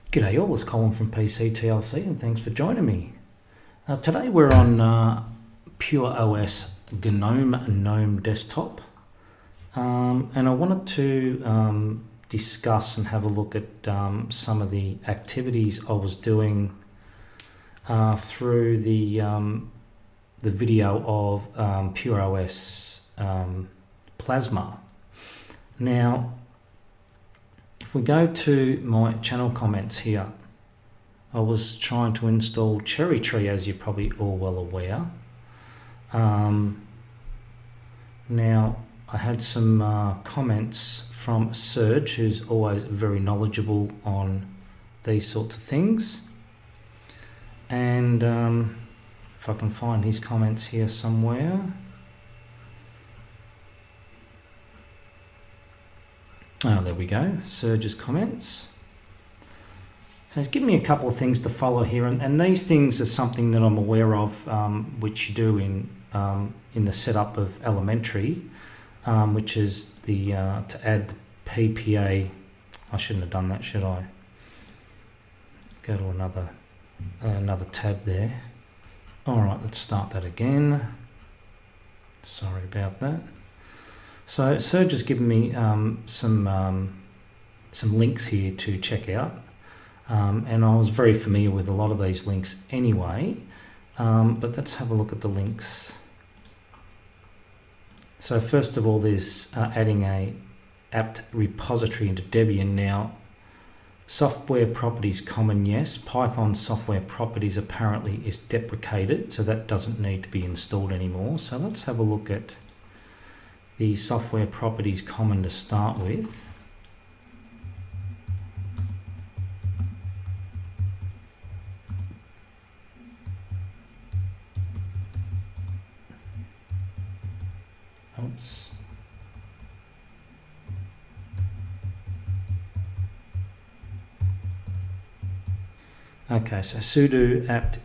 G'day all, it's Colin from PC TLC and thanks for joining me. Today we're on PureOS Gnome desktop and I wanted to discuss and have a look at some of the activities I was doing through the video of PureOS Plasma. Now, if we go to my channel comments here, I was trying to install Cherrytree, as you're probably all well aware. Now, I had some comments from Serge, who's always very knowledgeable on these sorts of things. And if I can find his comments here somewhere. Oh, there we go, Serge's comments. So it's given me a couple of things to follow here, and these things are something that I'm aware of, which you do in the setup of Elementary, which is the to add the PPA. I shouldn't have done that, should I? Go to another tab there. All right, let's start that again. Sorry about that. So Serge has given me some links here to check out, and I was very familiar with a lot of these links anyway, but let's have a look at the links. So first of all, there's adding a apt repository into Debian. Now, software properties common, yes. Python software properties apparently is deprecated, so that doesn't need to be installed anymore. So let's have a look at the software properties common to start with. Oops. Okay, so sudo apt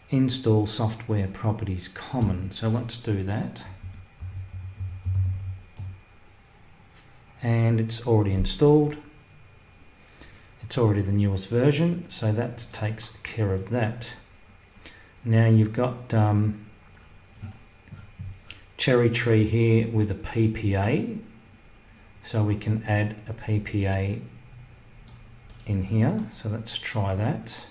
install software properties common. So let's do that. And it's already installed. It's already the newest version, so that takes care of that. Now you've got Cherrytree here with a PPA, so we can add a PPA in here. So let's try that.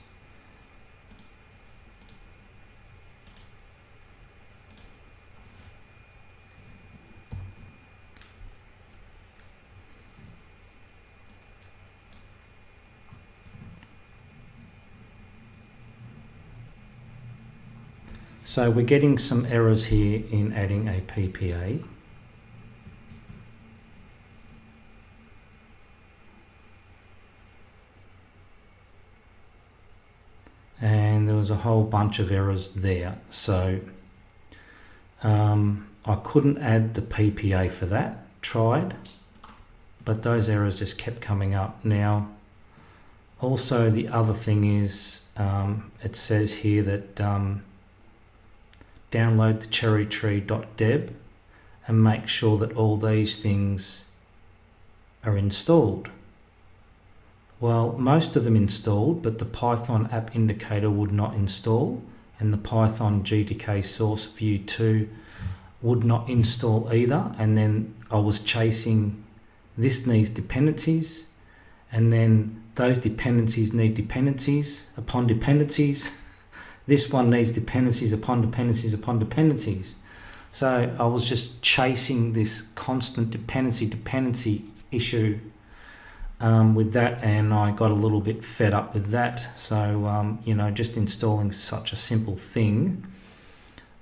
So we're getting some errors here in adding a PPA. And there was a whole bunch of errors there. So I couldn't add the PPA for that, tried, but those errors just kept coming up. Now, also the other thing is, it says here that download the cherrytree.deb and make sure that all these things are installed. Well, most of them installed, but the Python app indicator would not install, and the Python GTK source view 2 would not install either. And then I was chasing, this needs dependencies, and then those dependencies need dependencies upon dependencies. This one needs dependencies upon dependencies upon dependencies. So I was just chasing this constant dependency issue with that, and I got a little bit fed up with that. So, you know, just installing such a simple thing.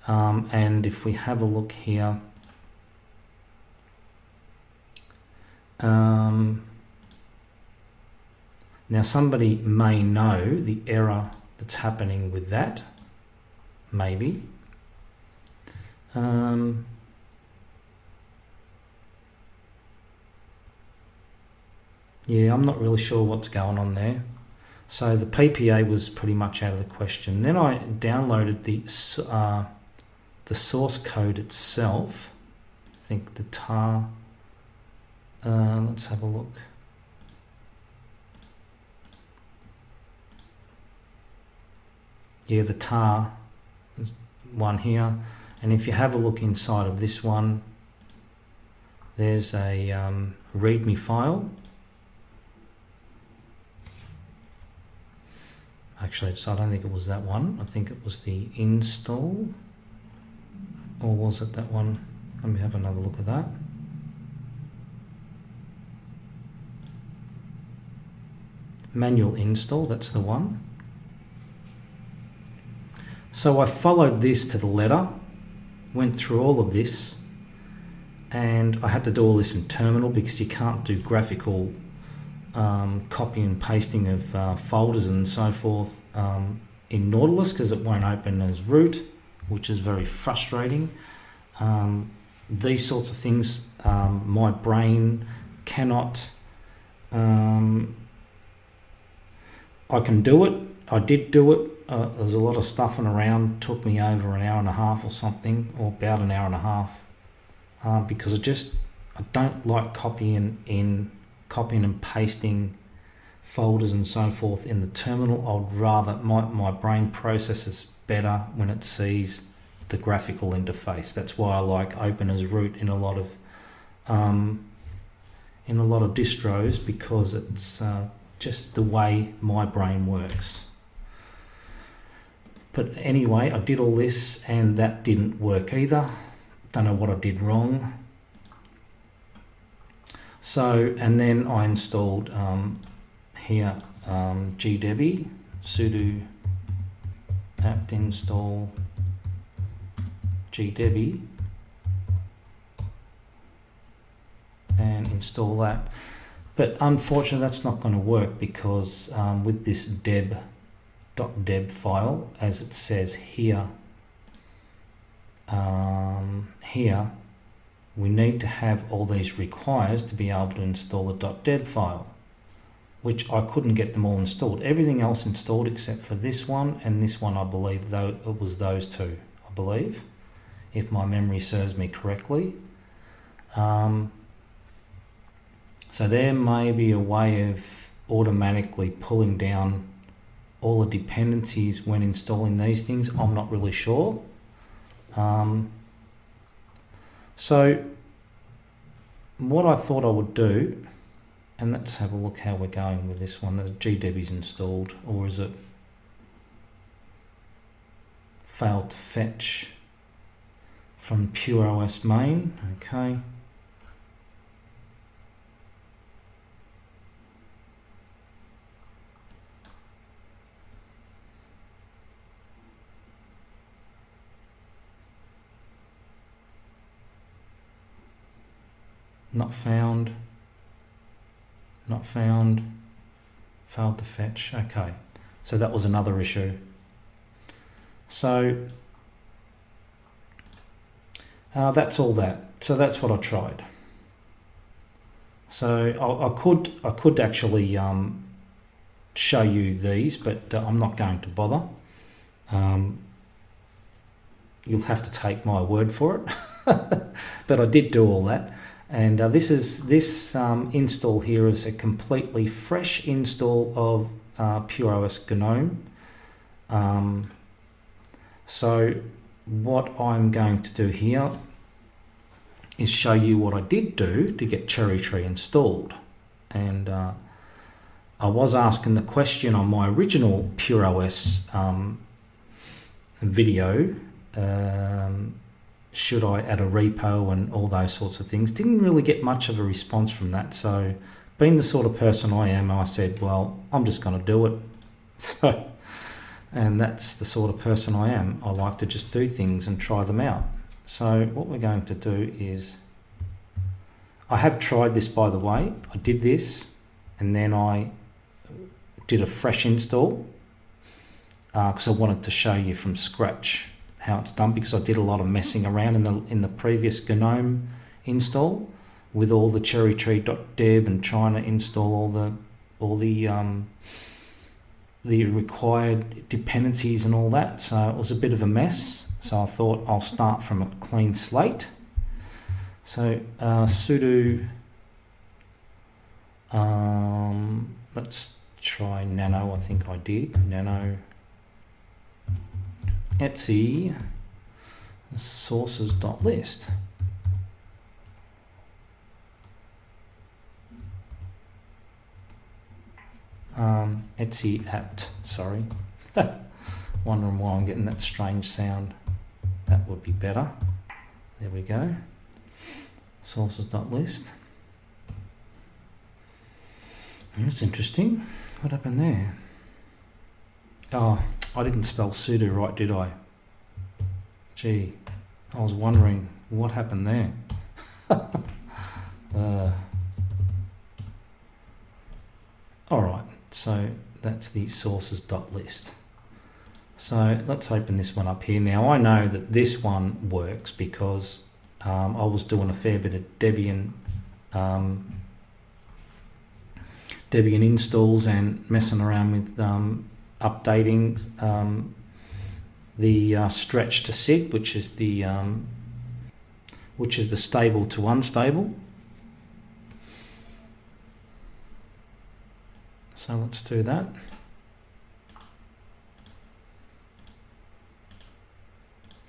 And if we have a look here, now somebody may know the error that's happening with that, maybe. Yeah, I'm not really sure what's going on there. So the PPA was pretty much out of the question. Then I downloaded the source code itself. I think the tar. Let's have a look. yeah, the tar one here. And if you have a look inside of this one, there's a README file. Actually, so I don't think it was that one. I think it was the install. Or was it that one? Let me have another look at that. Manual install, that's the one. So I followed this to the letter, went through all of this, and I had to do all this in terminal because you can't do graphical copy and pasting of folders and so forth in Nautilus because it won't open as root, which is very frustrating. These sorts of things, my brain cannot. I can do it. I did do it. There's a lot of stuffing around. Took me over an hour and a half or something, or about an hour and a half, because I don't like copying and pasting folders and so forth in the terminal. I'd rather my brain processes better when it sees the graphical interface. That's why I like open as root in a lot of distros, because it's just the way my brain works. But anyway, I did all this and that didn't work either. Don't know what I did wrong. So, and then I installed here gdebi, sudo apt install gdebi, and install that. But unfortunately that's not going to work because with this deb.deb file, as it says here, we need to have all these requires to be able to install the .deb file, which I couldn't get them all installed. Everything else installed except for this one and this one, I believe, though it was those two, I believe, if my memory serves me correctly. So there may be a way of automatically pulling down all the dependencies when installing these things. I'm not really sure. So what I thought I would do, and let's have a look how we're going with this one. The gdebi's installed, or is it failed to fetch from PureOS main? Okay. Not found, not found, failed to fetch. Okay, so that was another issue. So that's all that. So that's what I tried. So I could actually show you these, but I'm not going to bother. You'll have to take my word for it. But I did do all that. And this install here is a completely fresh install of PureOS Gnome. So what I'm going to do here is show you what I did do to get Cherrytree installed. And I was asking the question on my original PureOS video, should I add a repo and all those sorts of things. Didn't really get much of a response from that. So being the sort of person I am, I said, well, I'm just going to do it. So, and that's the sort of person I am. I like to just do things and try them out. So what we're going to do is, I have tried this, by the way. I did this and then I did a fresh install because I wanted to show you from scratch how it's done, because I did a lot of messing around in the previous Gnome install with all the cherrytree.deb and trying to install all the required dependencies and all that. So it was a bit of a mess. So I thought I'll start from a clean slate. So sudo, let's try nano. I think I did nano etc sources.list. Etsy apt, sorry. Wondering why I'm getting that strange sound. That would be better. There we go. Sources.list. That's interesting. What happened there? Oh, I didn't spell sudo right, did I? Gee, I was wondering what happened there. Alright, so that's the sources.list. So let's open this one up here. Now I know that this one works because I was doing a fair bit of Debian installs and messing around with updating the stretch to SID, which is the stable to unstable. So let's do that.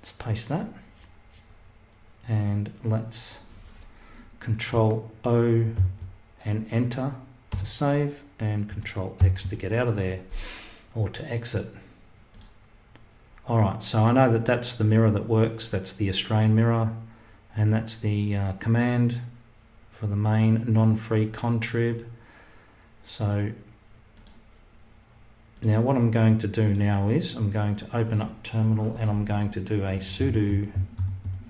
Let's paste that, and let's Control O and enter to save, and Control X to get out of there or to exit. Alright, so I know that that's the mirror that works. That's the Australian mirror, and that's the command for the main non-free contrib. So now what I'm going to do now is I'm going to open up terminal, and I'm going to do a sudo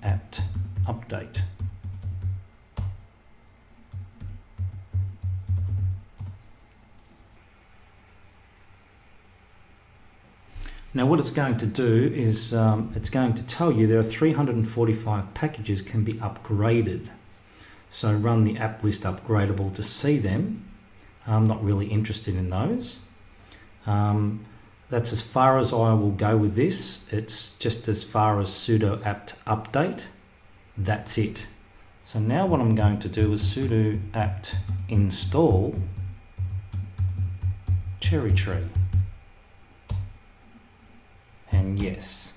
apt update. Now what it's going to do is it's going to tell you there are 345 packages can be upgraded. So run the app list upgradable to see them. I'm not really interested in those. That's as far as I will go with this. It's just as far as sudo apt update. That's it. So now what I'm going to do is sudo apt install Cherrytree. And yes.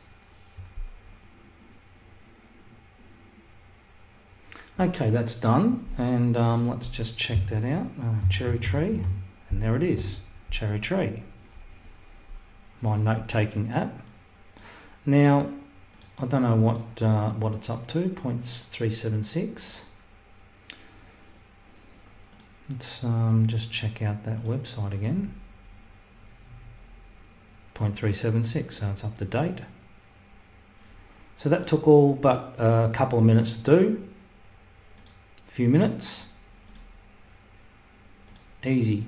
Okay, that's done, and let's just check that out. Cherrytree, and there it is, Cherrytree, my note-taking app. Now, I don't know what it's up to, 0.376. Let's just check out that website again. 0.376, so it's up to date. So that took all but a couple of minutes to do. A few minutes. Easy.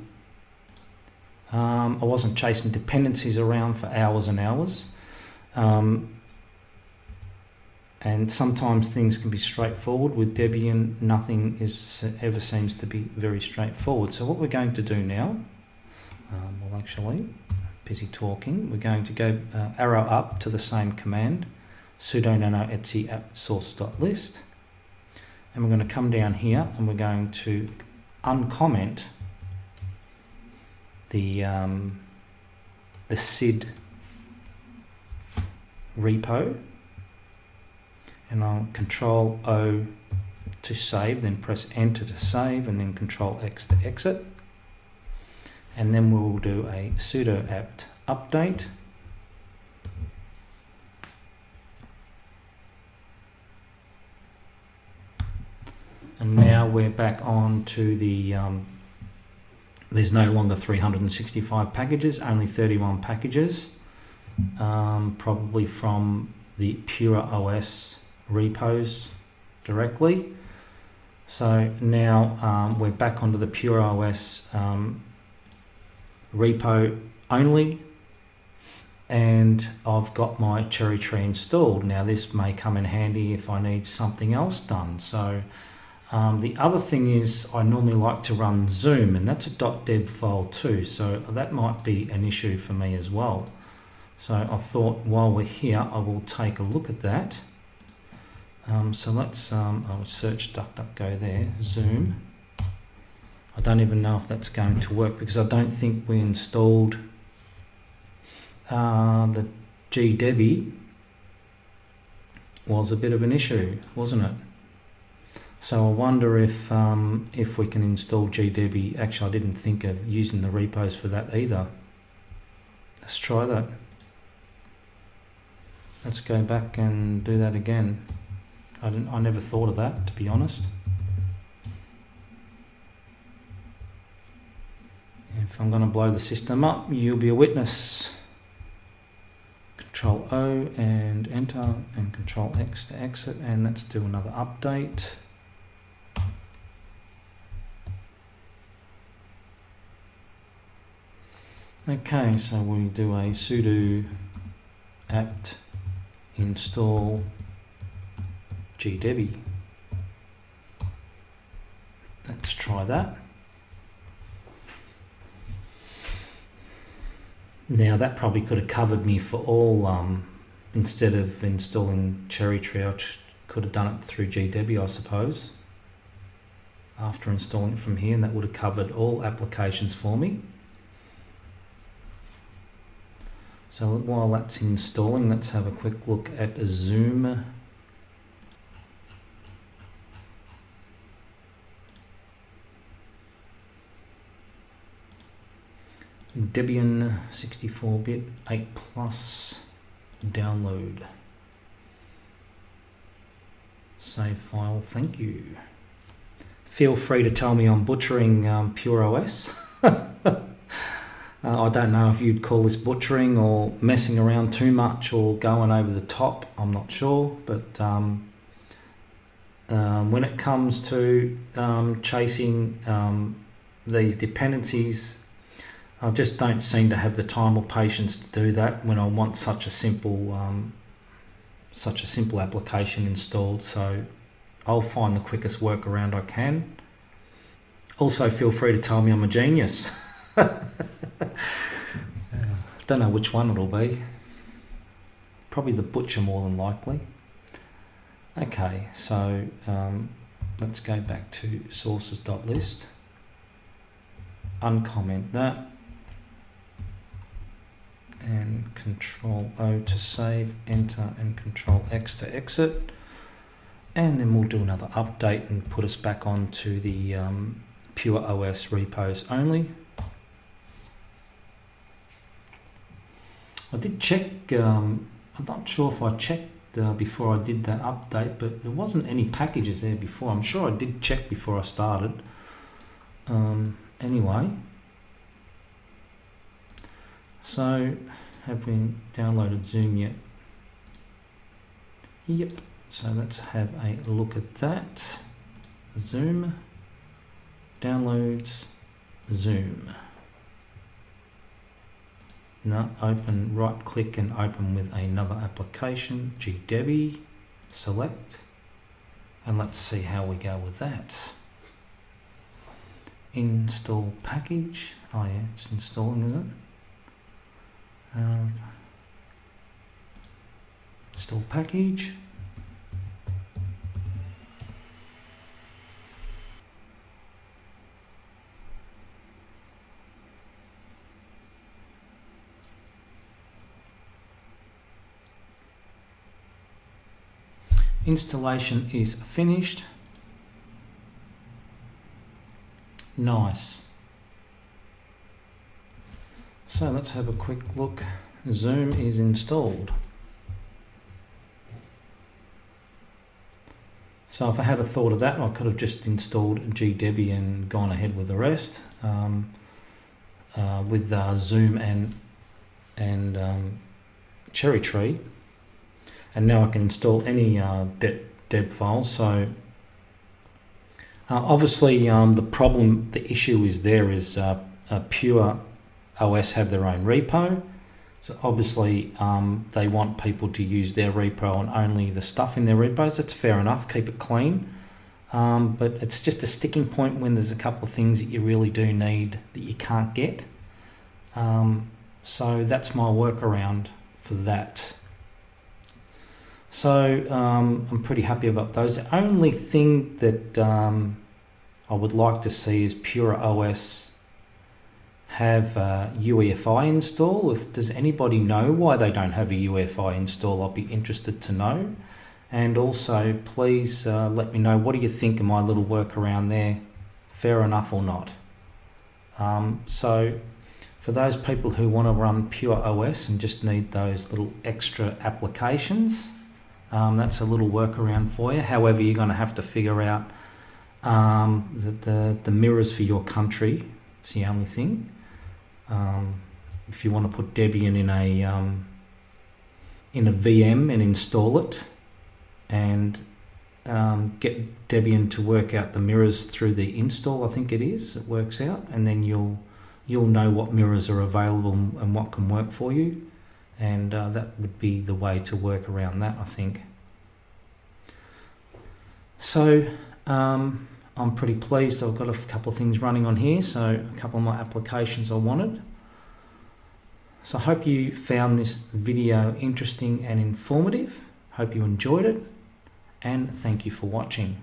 I wasn't chasing dependencies around for hours and hours. And sometimes things can be straightforward. With Debian, nothing ever seems to be very straightforward. So what we're going to do now, well actually, busy talking, we're going to go arrow up to the same command, sudo nano etc apt source.list, and we're going to come down here and we're going to uncomment the SID repo, and I'll Control O to save, then press enter to save, and then Control X to exit. And then we'll do a sudo apt update. And now we're back on to the, there's no longer 365 packages, only 31 packages, probably from the PureOS repos directly. So now we're back onto the PureOS repo only, and I've got my Cherrytree installed. Now this may come in handy if I need something else done. So the other thing is I normally like to run Zoom, and that's a .deb file too, so that might be an issue for me as well. So I thought while we're here I will take a look at that. So let's I'll search DuckDuckGo there, Zoom. I don't even know if that's going to work because I don't think we installed the gdebi was a bit of an issue, wasn't it? So I wonder if we can install gdebi. Actually, I didn't think of using the repos for that either. Let's try that. Let's go back and do that again. I never thought of that, to be honest. If I'm going to blow the system up, you'll be a witness. Control O and enter, and Control X to exit, and let's do another update. Okay, so we do a sudo apt install gdebi. Let's try that. Now that probably could have covered me for all, instead of installing Cherrytree, I could have done it through gdebi, I suppose, after installing it from here, and that would have covered all applications for me. So while that's installing, let's have a quick look at Zoom. Debian 64-bit 8 plus download. Save file, thank you. Feel free to tell me I'm butchering PureOS. I don't know if you'd call this butchering or messing around too much or going over the top. I'm not sure, but when it comes to chasing these dependencies, I just don't seem to have the time or patience to do that when I want such a simple application installed. So I'll find the quickest workaround I can. Also, feel free to tell me I'm a genius. Don't know which one it'll be. Probably the butcher more than likely. Okay, so let's go back to sources.list. Uncomment that. And Control O to save, enter, and Control X to exit. And then we'll do another update and put us back onto the PureOS repos only. I did check, I'm not sure if I checked before I did that update, but there wasn't any packages there before. I'm sure I did check before I started. Anyway, so have we downloaded Zoom yet? Yep, so let's have a look at that. Zoom, downloads, Zoom. No, open, right click and open with another application, gdebi, select, and let's see how we go with that. Install package, oh yeah, it's installing, is it? Install package. Installation is finished. Nice. So let's have a quick look. Zoom is installed. So if I had a thought of that, I could have just installed gdebi and gone ahead with the rest with Zoom and Cherrytree. And now I can install any deb files. So obviously the issue is there is PureOS have their own repo. So obviously they want people to use their repo and only the stuff in their repos. That's fair enough, keep it clean. But it's just a sticking point when there's a couple of things that you really do need that you can't get. So that's my workaround for that. So I'm pretty happy about those. The only thing that I would like to see is PureOS have UEFI install. Does anybody know why they don't have a UEFI install? I'll be interested to know. And also, please let me know, what do you think of my little workaround there? Fair enough or not? So for those people who want to run PureOS and just need those little extra applications, that's a little workaround for you. However, you're going to have to figure out the mirrors for your country. It's the only thing. If you want to put Debian in a VM and install it, and get Debian to work out the mirrors through the install, I think it works out, and then you'll know what mirrors are available and what can work for you, and that would be the way to work around that, I think. So I'm pretty pleased. I've got a couple of things running on here, so a couple of my applications I wanted. So I hope you found this video interesting and informative. Hope you enjoyed it, and thank you for watching.